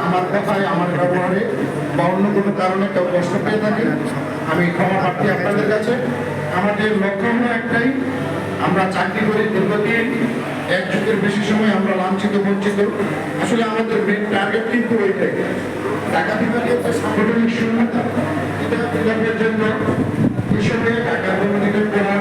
আমার কথায় আমার ব্যবহারে বা অন্য কোনো কারণে কেউ কষ্ট পেয়ে থাকে আমি ক্ষমা প্রার্থী আপনাদের কাছে। আমাদের লক্ষ্য হলো একটাই, আমরা চাকরি করি দীর্ঘদিন, এক যুগের বেশি সময় আমরা লাঞ্ছিত বঞ্চিত। আসলে আমাদের মেন টার্গেট কিন্তু ওইটাই, টাকা বিভাগের যে সাংগঠনিক শূন্যতা এটা ফিলাপের জন্য হিসেবে টাকা দুর্নীতি করা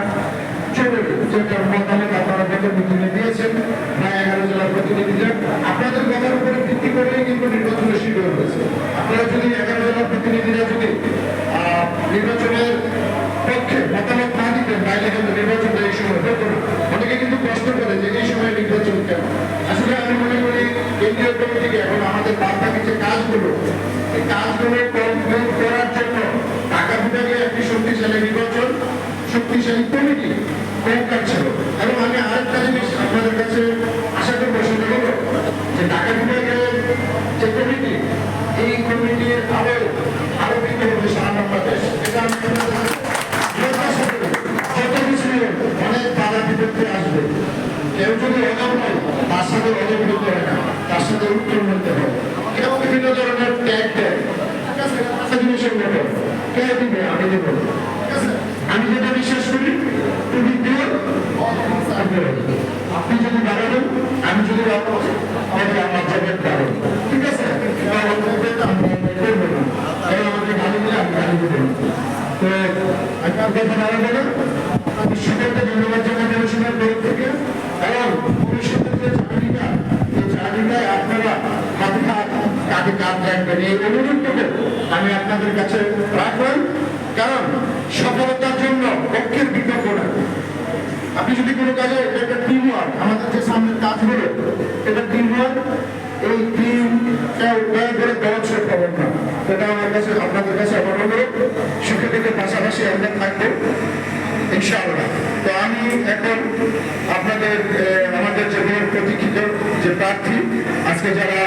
চলে যেটা মতামত আপনারা বেতন মিটিংয়ে দিয়েছেন না 11 জেলার প্রতিনিধিরা আপনাদের কথার উপরে ভিত্তি করেই কিন্তু নির্বাচনের শিডিউল হয়েছে। আপনারা যদি 11 জেলার প্রতিনিধিরা যদি নির্বাচনের পক্ষে মতামত না দিতেন তাহলে কিন্তু নির্বাচনটা এই সময় হতো না। অনেকে কিন্তু প্রশ্ন করে যে এই সময় নির্বাচন কেন। আসলে আমি মনে করি কেন্দ্রীয় কমিটিকে এখন আমাদের বার্তাকে যে কাজগুলো এই কাজগুলো কমপ্লিট করার জন্য ঢাকা বিভাগে একটি শক্তিশালী নির্বাচন শক্তিশালী কমিটি দরকার ছিল। এবং আমি আরেকটা জিনিস আপনাদের কাছে আশা করবো সেটা হলো যে ঢাকা বিভাগের যে কমিটি এই কমিটির আরো দিতে হবে সারা বাংলাদেশ। এটা আমি যত কিছু অনেক বাধা বিপত্তি আসবে, কেউ যদি অজব হয় তার সাথে অজব হতে হয় না, তার সাথে উত্তর নিতে হবে। কেউ বিভিন্ন ধরনের ট্যাগ দেয়, ঠিক আছে, জিনিসের মতো কে দিবে আমি দেবো, ঠিক আছে। আমি যেটা বিশ্বাস করি তুমি দিও আপনি যদি বাড়াবেন আমি যদি আমাকে আমার জবের কারণ, ঠিক আছে, আমাকে গালি দিলে আমি গালি দেবেন। তো আপনার কথা বাড়াবো না, বিশ্বব্যাপী ধন্যবাদ জানাই গবেষণার তরফ থেকে। এবং ভবিষ্যতের যে চাকরিটা এই চাকরিটায় আপনারা হাতে হাত কাঁধে কাঁধ রাখবেন এই অনুরোধটুকু আমি আপনাদের কাছে রাখবেন। কারণ সফলতার জন্য পক্ষের বিকল্প না। আপনি যদি কোনো কাজে একটা টিম ওয়ার্ক, আমাদের যে সামনের কাজগুলো এটা টিম ওয়ার্ক, এই টিম কেউ ব্যয় করে দল ছোট খবর না। এটা আমার কাছে আপনাদের কাছে আমার অনুরোধ, শিক্ষার্থীদের পাশাপাশি আমরা থাকবো ইনশাআল্লাহ। তো আমি এখন আপনাদের আমাদের যে প্রতীক্ষিত যে প্রার্থী আজকে যারা